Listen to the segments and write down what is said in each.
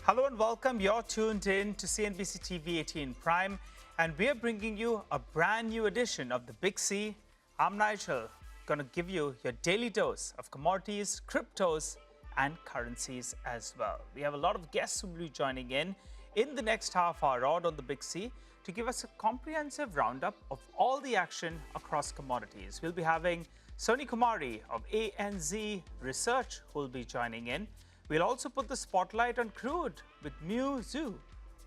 Hello and welcome. You're tuned in to CNBC-TV18 Prime, and we're bringing you a brand new edition of the Big C. I'm Nigel, going to give you your daily dose of commodities, cryptos, and currencies as well. We have a lot of guests who will be joining in the next half hour on the Big C to give us a comprehensive roundup of all the action across commodities. We'll be having Soni Kumari of ANZ Research who will be joining in. We'll also put the spotlight on crude with Muyu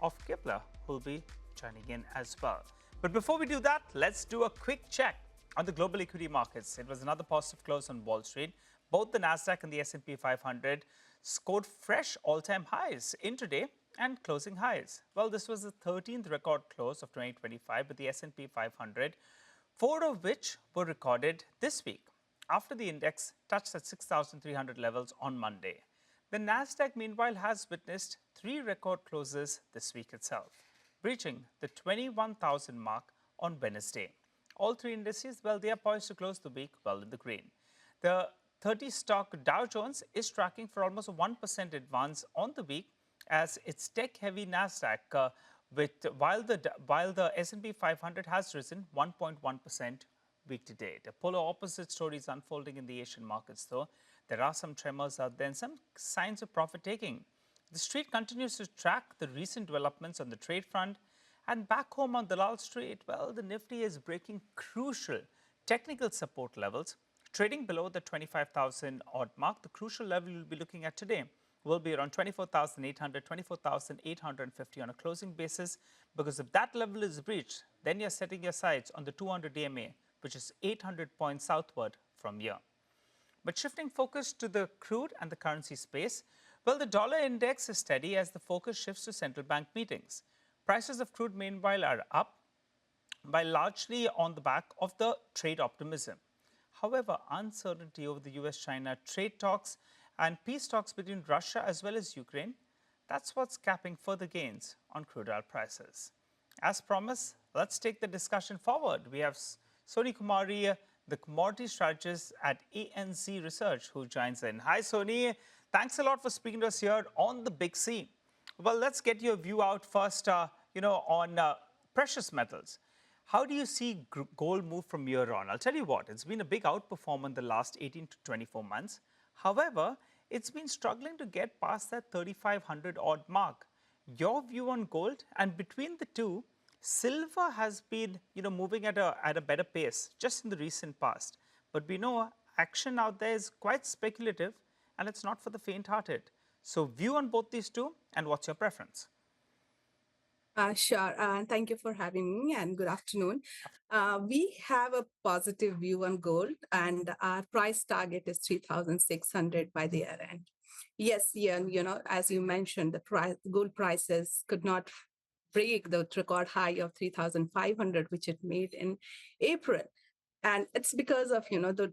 of Kpler, who will be joining in as well. But before we do that, let's do a quick check on the global equity markets. It was another positive close on Wall Street. Both the Nasdaq and the S&P 500 scored fresh all-time highs intraday and closing highs. Well, this was the 13th record close of 2025 with the S&P 500, 4 of which were recorded this week after the index touched at 6,300 levels on Monday. The Nasdaq, meanwhile, has witnessed 3 record closes this week itself, breaching the 21,000 mark on Wednesday. All 3 indices, well, they are poised to close the week well in the green. The 30-stock Dow Jones is tracking for almost a 1% advance on the week as its tech-heavy Nasdaq, while the S&P 500 has risen 1.1% week to date. A polar opposite story is unfolding in the Asian markets, though. There are some tremors out there and some signs of profit taking. The street continues to track the recent developments on the trade front. And back home on Dalal Street, well, the Nifty is breaking crucial technical support levels, trading below the 25,000 odd mark. The crucial level we'll be looking at today will be around 24,800, 24,850 on a closing basis, because if that level is breached, then you're setting your sights on the 200 EMA, which is 800 points southward from here. But shifting focus to the crude and the currency space, well, the dollar index is steady as the focus shifts to central bank meetings. Prices of crude, meanwhile, are up by largely on the back of the trade optimism. However, uncertainty over the US-China trade talks and peace talks between Russia as well as Ukraine, that's what's capping further gains on crude oil prices. As promised, let's take the discussion forward. We have Soni Kumari, the commodity strategist at ANZ Research, who joins in. Hi, Soni. Thanks a lot for speaking to us here on the Big C. Well, let's get your view out first, on precious metals. How do you see gold move from here on? I'll tell you what, it's been a big outperformer in the last 18 to 24 months. However, it's been struggling to get past that 3,500 odd mark. Your view on gold, and between the two, silver has been, moving at a better pace just in the recent past. But we know action out there is quite speculative and it's not for the faint-hearted. So view on both these two, and what's your preference? Sure. Thank you for having me, and good afternoon. We have a positive view on gold, and our price target is 3,600 by the year end. Yes, yeah, as you mentioned, the gold prices could not break the record high of 3,500, which it made in April. And it's because of, the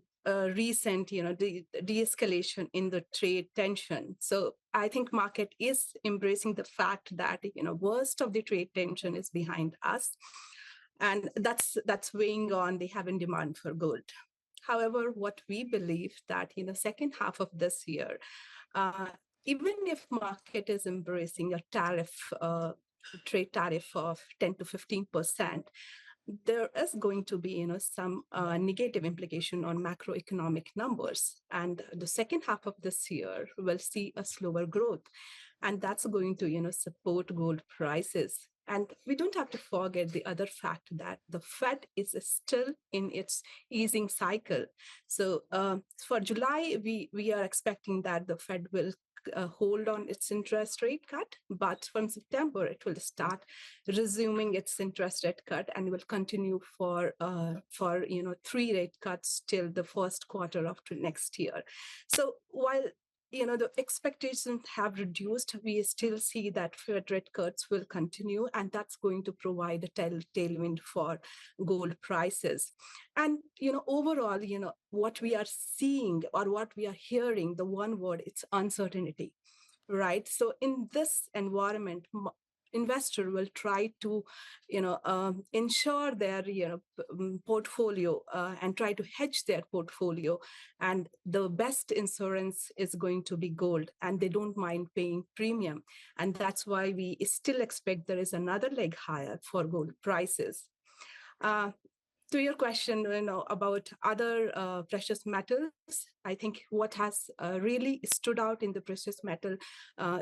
recent, de-escalation in the trade tension. So I think market is embracing the fact that, worst of the trade tension is behind us. And that's weighing on the heavy demand for gold. However, what we believe that in the second half of this year, even if market is embracing a trade tariff of 10 to 15%, there is going to be, some negative implication on macroeconomic numbers. And the second half of this year will see a slower growth. And that's going to, support gold prices. And we don't have to forget the other fact that the Fed is still in its easing cycle. So for July, we are expecting that the Fed will hold on its interest rate cut, but from September it will start resuming its interest rate cut and will continue for 3 rate cuts till the first quarter of next year. So while the expectations have reduced, we still see that Fed rate cuts will continue, and that's going to provide a tailwind for gold prices. And, overall, what we are seeing or what we are hearing, the one word, it's uncertainty, right? So in this environment, investor will try to, ensure their, portfolio and try to hedge their portfolio. And the best insurance is going to be gold, and they don't mind paying premium. And that's why we still expect there is another leg higher for gold prices. To your question, about other precious metals, I think what has really stood out in the precious metal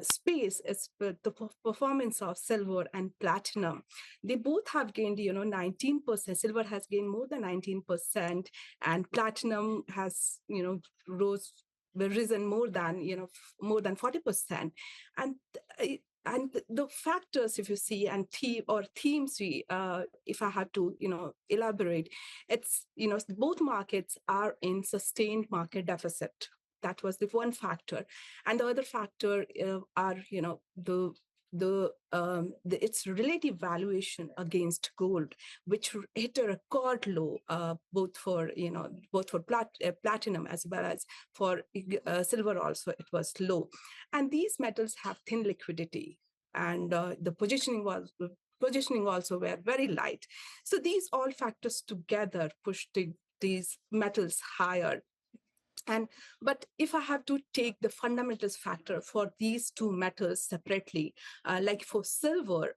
space is the performance of silver and platinum. They both have gained, 19%. Silver has gained more than 19%, and platinum has, risen more than, more than 40%. And and the factors, if you see, and themes, if I had to, elaborate, it's, both markets are in sustained market deficit. That was the one factor. And the other factor are, its relative valuation against gold, which hit a record low, both for platinum as well as for silver. Also, it was low, and these metals have thin liquidity, and the positioning also were very light. So these all factors together pushed these metals higher. But if I have to take the fundamentals factor for these two metals separately, like for silver,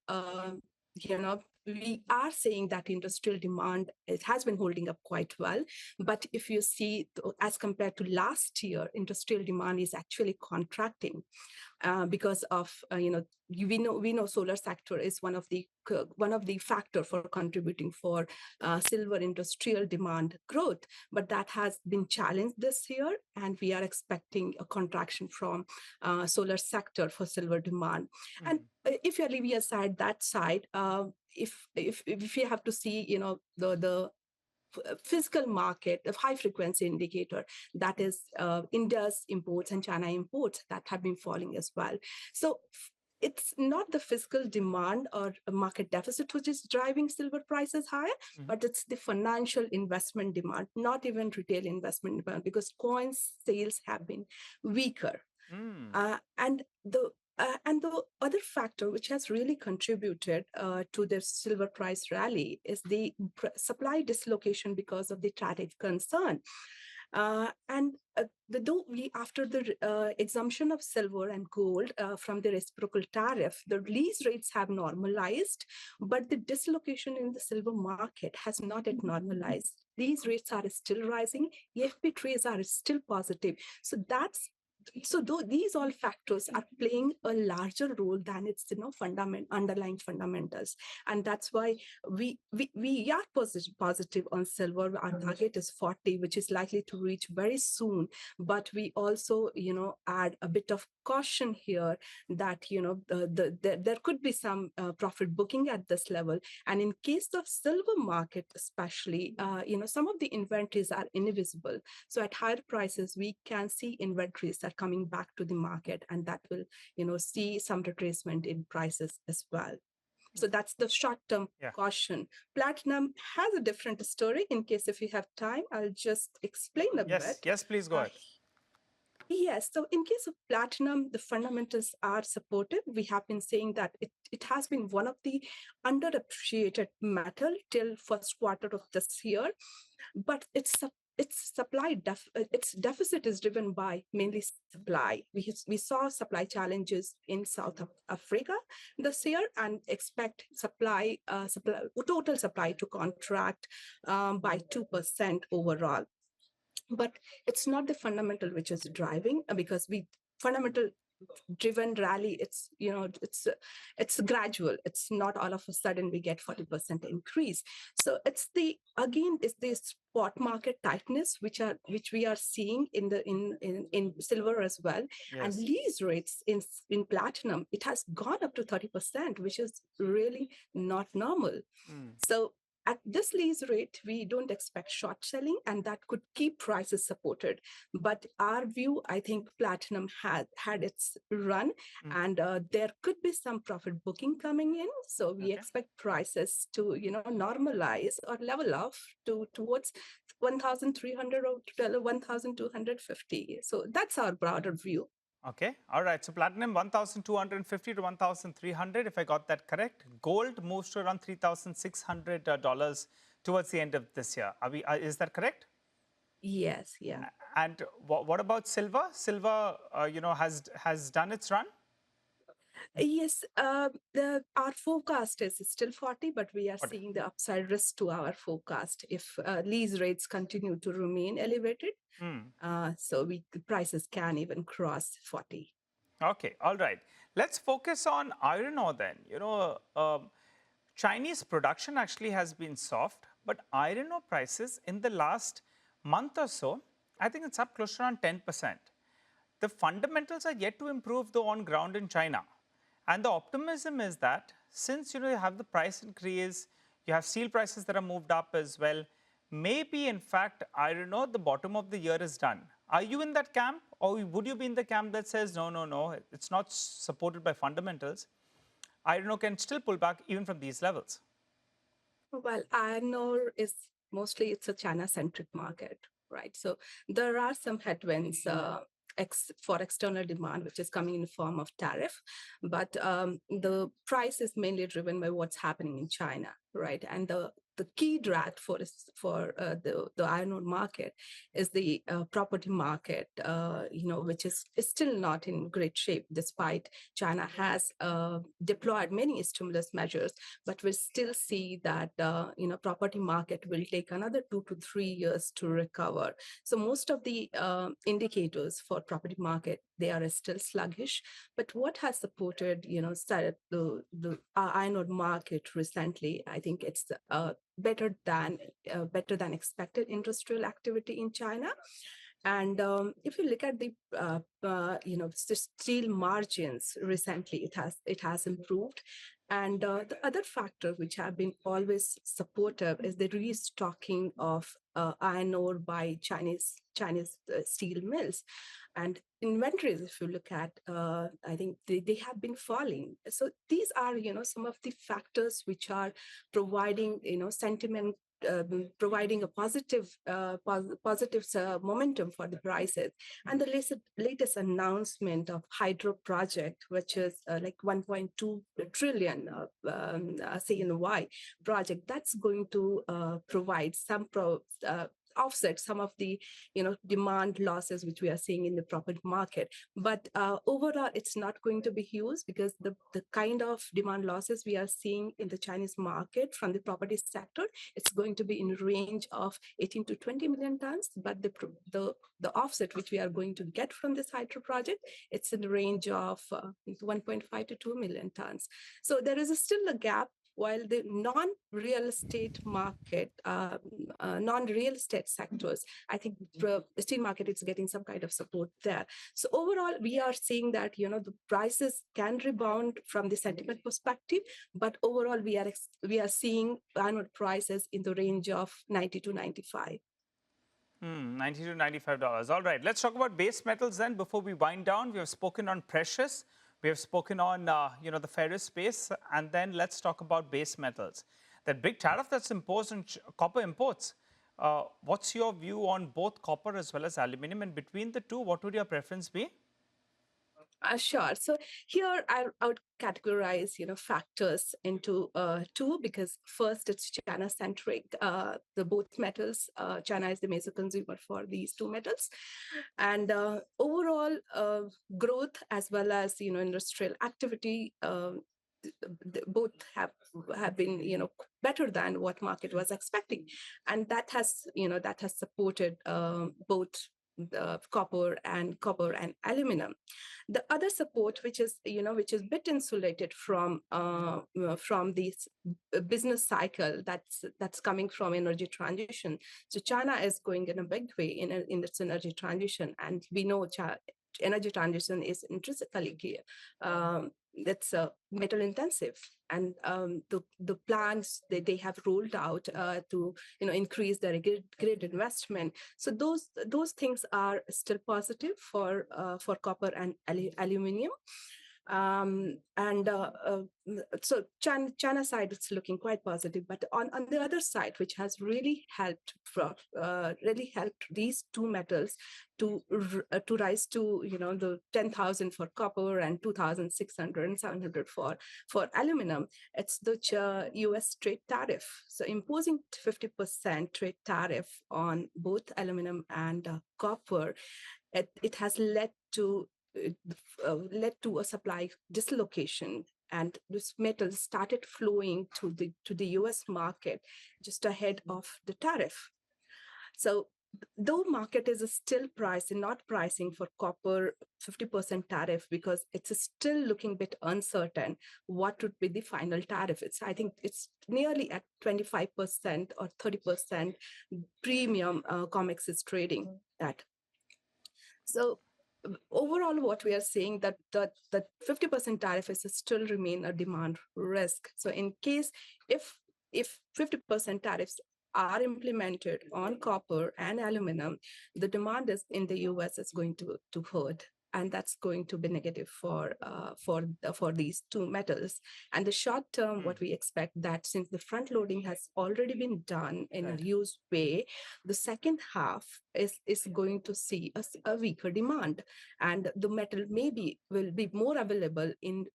we are saying that industrial demand, it has been holding up quite well. But if you see, as compared to last year, industrial demand is actually contracting. Because of we know solar sector is one of the factor for contributing for silver industrial demand growth, but that has been challenged this year, and we are expecting a contraction from solar sector for silver demand. And if you're leaving aside that side, if you have to see, the physical market, the high frequency indicator, that is India's imports and China imports, that have been falling as well. So it's not the fiscal demand or market deficit which is driving silver prices higher, but it's the financial investment demand, not even retail investment demand, because coin sales have been weaker. And the other factor which has really contributed to the silver price rally is the supply dislocation because of the tariff concern. Though after the exemption of silver and gold from the reciprocal tariff, the lease rates have normalized, but the dislocation in the silver market has not yet normalized. These rates are still rising. EFP trades are still positive. So these all factors are playing a larger role than its underlying fundamentals, and that's why we are positive on silver. Our target is 40, which is likely to reach very soon. But we also add a bit of caution here that there could be some profit booking at this level, and in case of silver market especially, some of the inventories are invisible. So at higher prices, we can see inventories that coming back to the market, and that will see some retracement in prices as well. So that's the short-term caution. Platinum has a different story. In case if you have time, I'll just explain a bit. Yes, please go ahead. Yes, so in case of platinum, the fundamentals are supportive. We have been saying that it has been one of the underappreciated metal till first quarter of this year, but its deficit is driven by mainly supply. We saw supply challenges in South Africa this year, and expect total supply to contract by 2% overall. But it's not the fundamental which is driving, because fundamental driven rally, it's gradual. It's not all of a sudden we get 40% increase. So it's the spot market tightness which we are seeing in silver as well. And lease rates in platinum, it has gone up to 30%, which is really not normal. So at this lease rate, we don't expect short selling, and that could keep prices supported. But our view, I think platinum had its run, and there could be some profit booking coming in. So we expect prices to normalize or level off towards 1,300 or 1,250. So that's our broader view. Okay. All right. So platinum 1,250 to 1,300, if I got that correct. Gold moves to around $3,600 towards the end of this year. Is that correct? Yes, yeah. And what about silver? Silver, has done its run. Yes, our forecast is still 40, but we are seeing the upside risk to our forecast if lease rates continue to remain elevated. So the prices can even cross 40. Okay, all right. Let's focus on iron ore then. Chinese production actually has been soft, but iron ore prices in the last month or so, I think it's up close to around 10%. The fundamentals are yet to improve though on ground in China. And the optimism is that since you have the price increase, you have steel prices that are moved up as well, maybe in fact, iron ore, the bottom of the year is done. Are you in that camp, or would you be in the camp that says, no, no, no, it's not supported by fundamentals? Iron ore can still pull back even from these levels. Well, iron ore is mostly it's a China-centric market, right? So there are some headwinds for external demand, which is coming in the form of tariff, but the price is mainly driven by what's happening in China, right? And the key drag for the iron ore market is the property market, which is still not in great shape, despite China has deployed many stimulus measures, but we still see that property market will take another 2 to 3 years to recover. So most of the indicators for property market, they are still sluggish. But what has supported the iron ore market recently, I think it's better than expected industrial activity in China. And if you look at the steel margins recently, it has improved. And the other factor which have been always supportive is the restocking of iron ore by Chinese steel mills. And inventories, if you look at, I think they have been falling. So these are, some of the factors which are providing, sentiment, providing a positive momentum for the prices. And the latest announcement of hydro project, which is like 1.2 trillion CNY project, that's going to provide some offset some of the demand losses which we are seeing in the property market. But overall, it's not going to be huge, because the kind of demand losses we are seeing in the Chinese market from the property sector, it's going to be in range of 18 to 20 million tons. But the offset which we are going to get from this hydro project, it's in the range of 1.5 to 2 million tons. So there is still a gap, while the non-real estate market, non-real estate sectors, I think the steel market is getting some kind of support there. So overall, we are seeing that, the prices can rebound from the sentiment perspective, but overall, we are seeing iron ore prices in the range of 90 to 95. $90 to $95. All right, let's talk about base metals then before we wind down. We have spoken on precious. We have spoken on, the ferrous space. And then let's talk about base metals. That big tariff that's imposed on copper imports. What's your view on both copper as well as aluminum? And between the two, what would your preference be? Sure. So here I would categorize, factors into two, because first it's China-centric. The both metals, China is the major consumer for these two metals, and overall growth as well as industrial activity. Both have been better than what market was expecting, and that has supported both the copper and aluminum. The other support, which is a bit insulated from this business cycle that's coming from energy transition. So China is going in a big way in its energy transition, and we know energy transition is intrinsically that's metal intensive, and the plans that they have rolled out to increase their grid investment. So those things are still positive for copper and aluminum. So China side, it's looking quite positive. But on the other side, which has really helped these two metals to rise to the 10,000 for copper and 2,600 and 700 for aluminum, it's the U.S. trade tariff. So imposing 50% trade tariff on both aluminum and copper, it has led to a supply dislocation, and this metal started flowing to the US market just ahead of the tariff. So though market is still not pricing for copper 50% tariff, because it's still looking a bit uncertain what would be the final tariff. I think it's nearly at 25% or 30% premium COMEX is trading at. So overall, what we are seeing that 50% tariff is still remain a demand risk. So in case if 50% tariffs are implemented on copper and aluminum, the demand is in the US is going to hurt, and that's going to be negative for these two metals. And the short term, what we expect that since the front loading has already been done in a huge way, the second half is going to see a weaker demand, and the metal will be more available in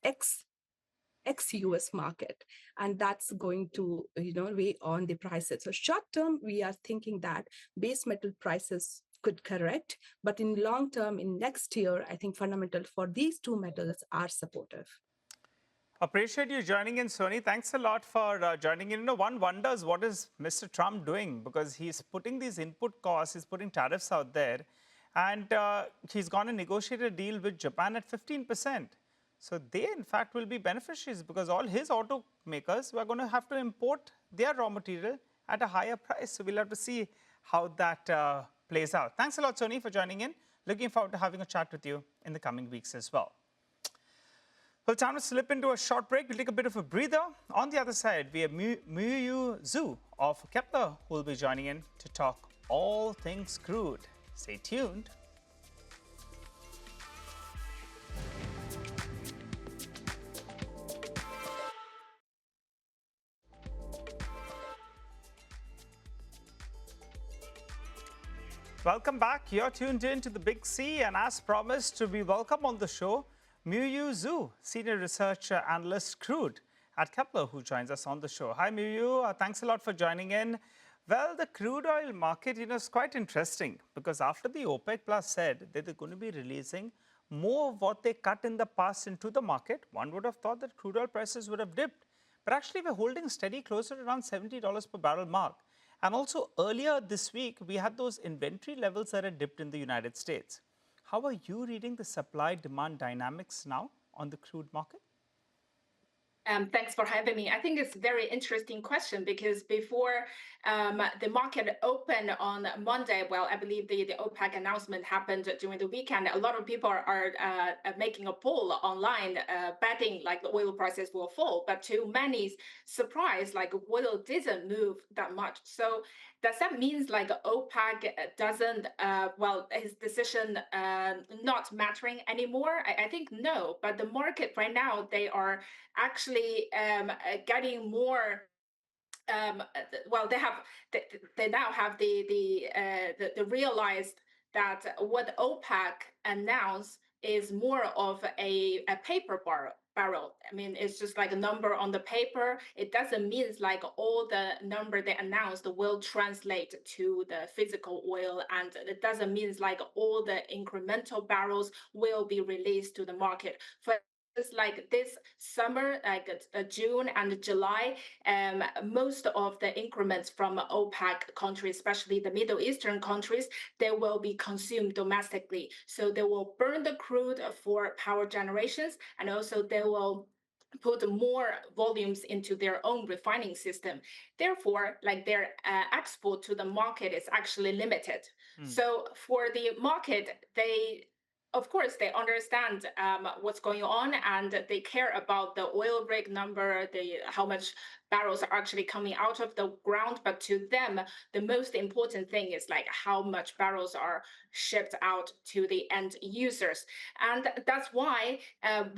ex-US market, and that's going to weigh on the prices. So short term, we are thinking that base metal prices could correct, but in long term, in next year, I think fundamental for these two metals are supportive. Appreciate you joining in, Soni. Thanks a lot for joining in. One wonders what is Mr. Trump doing, because he's putting these input costs, he's putting tariffs out there, and he's gone and negotiated a deal with Japan at 15%. So they, in fact, will be beneficiaries, because all his automakers were going to have to import their raw material at a higher price. So we'll have to see how that plays out. Thanks a lot, Soni, for joining in. Looking forward to having a chat with you in the coming weeks as well. Well, time to slip into a short break. We'll take a bit of a breather. On the other side, we have Muyu Zhu of Kpler, who will be joining in to talk all things crude. Stay tuned. Welcome back. You're tuned in to the Big C, and as promised, to be welcome on the show, Muyu Zhu, Senior Research Analyst Crude at Kpler, who joins us on the show. Hi, Muyu. Thanks a lot for joining in. Well, the crude oil market, is quite interesting, because after the OPEC Plus said that they're going to be releasing more of what they cut in the past into the market, one would have thought that crude oil prices would have dipped. But actually, we're holding steady closer to around $70 per barrel mark. And also earlier this week, we had those inventory levels that had dipped in the United States. How are you reading the supply-demand dynamics now on the crude market? Thanks for having me. I think it's a very interesting question, because before the market opened on Monday, well, I believe the OPEC announcement happened during the weekend. A lot of people are making a poll online, betting like the oil prices will fall. But to many's surprise, like oil didn't move that much. So does that mean like OPEC doesn't, his decision not mattering anymore? I think no, but the market right now, they are actually getting more. They now have the realized that what OPEC announced is more of a paper barrel. I mean, it's just like a number on the paper. It doesn't mean like all the number they announced will translate to the physical oil, and it doesn't mean like all the incremental barrels will be released to the market. For like this summer, like June and July, most of the increments from OPEC countries, especially the Middle Eastern countries, they will be consumed domestically. So they will burn the crude for power generations, and also they will put more volumes into their own refining system. Therefore, like their export to the market is actually limited. So for the market, of course, they understand what's going on, and they care about the oil rig number, how much barrels are actually coming out of the ground, but to them, the most important thing is like how much barrels are shipped out to the end users. And that's why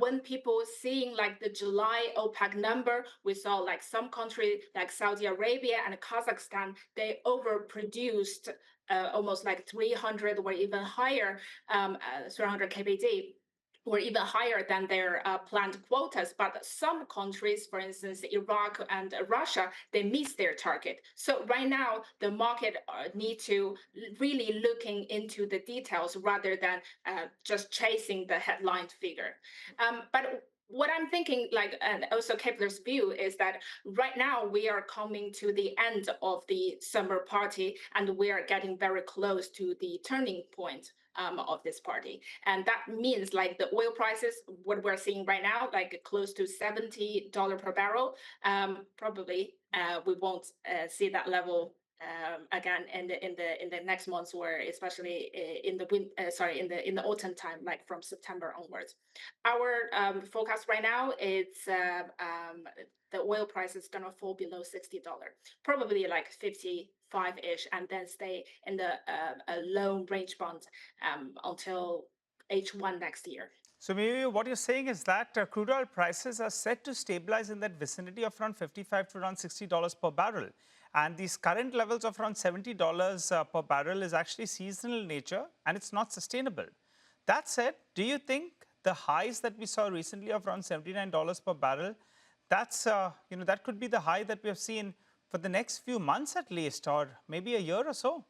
when people seeing like the July OPEC number, we saw like some country like Saudi Arabia and Kazakhstan, they overproduced almost like 300 or even higher, 300 kbd or even higher than their planned quotas. But some countries, for instance, Iraq and Russia, they missed their target. So right now, the market need to really looking into the details rather than just chasing the headline figure. But what I'm thinking, like, and also Kpler's view is that right now we are coming to the end of the summer party and we are getting very close to the turning point of this party. And that means like the oil prices, what we're seeing right now, like close to $70 per barrel, probably we won't see that level again in the next months, or especially in the autumn time, like from September onwards. Our forecast right now is the oil price is gonna fall below $60, probably like 55-ish, and then stay in the low range bound until H1 next year. So maybe what you're saying is that crude oil prices are set to stabilize in that vicinity of around $55 to around $60 per barrel. And these current levels of around $70 per barrel is actually seasonal in nature and it's not sustainable. That said, do you think the highs that we saw recently of around $79 per barrel, that's, that could be the high that we have seen for the next few months at least, or maybe a year or so?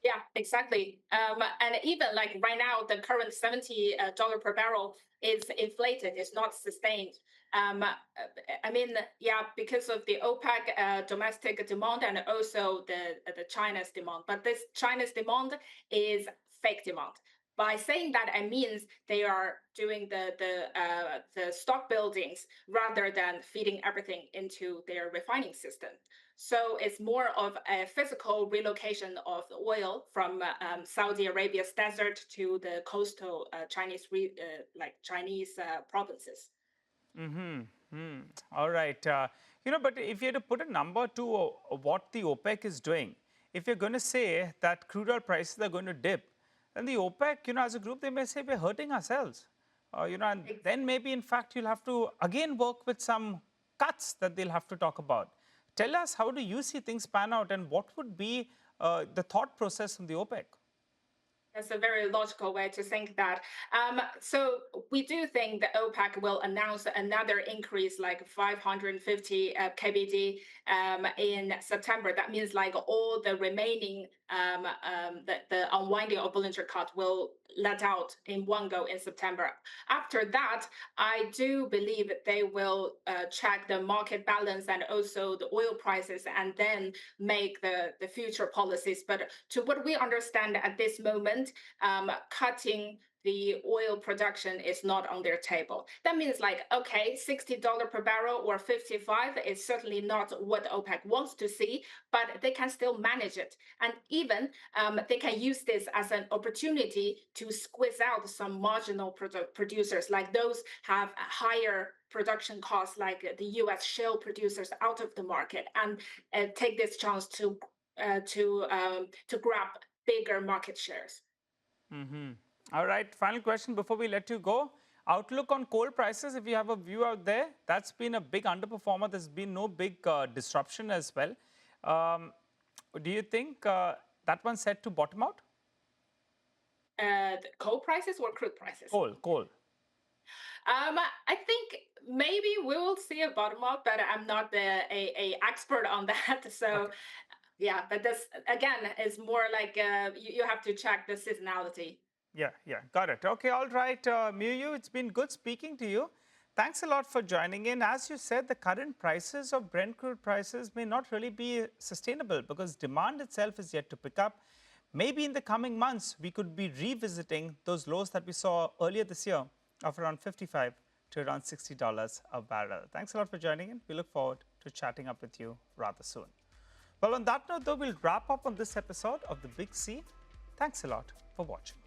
Yeah, exactly. And even like right now, the current $70 per barrel is inflated, it's not sustained. I mean, yeah, because of the OPEC domestic demand and also the China's demand. But this China's demand is fake demand. By saying that, I means they are doing the stock buildings rather than feeding everything into their refining system. So it's more of a physical relocation of the oil from Saudi Arabia's desert to the coastal Chinese provinces. All right. But if you had to put a number to what the OPEC is doing, if you're going to say that crude oil prices are going to dip, then the OPEC, as a group, they may say we're hurting ourselves. And then maybe, in fact, you'll have to again work with some cuts that they'll have to talk about. Tell us, how do you see things pan out, and what would be the thought process from the OPEC? That's a very logical way to think that. So we do think that OPEC will announce another increase, like 550 kbd in September. That means like all the remaining, the unwinding of Bollinger Cut will let out in one go in September. After that, I do believe they will check the market balance and also the oil prices and then make the future policies. But to what we understand at this moment, cutting the oil production is not on their table. That means like, okay, $60 per barrel or 55 is certainly not what OPEC wants to see, but they can still manage it. And even they can use this as an opportunity to squeeze out some marginal producers, like those have higher production costs, like the US shale producers, out of the market, and take this chance to grab bigger market shares. All right, final question before we let you go. Outlook on coal prices, if you have a view out there, that's been a big underperformer. There's been no big disruption as well. Do you think that one's set to bottom out? Coal prices or crude prices? Coal. I think maybe we will see a bottom out, but I'm not a expert on that. So. Okay. Yeah, but this, again, is more like you have to check the seasonality. Yeah, got it. Okay, all right, Muyu, it's been good speaking to you. Thanks a lot for joining in. As you said, the current prices of Brent crude prices may not really be sustainable because demand itself is yet to pick up. Maybe in the coming months, we could be revisiting those lows that we saw earlier this year of around $55 to around $60 a barrel. Thanks a lot for joining in. We look forward to chatting up with you rather soon. Well, on that note, though, we'll wrap up on this episode of The Big C. Thanks a lot for watching.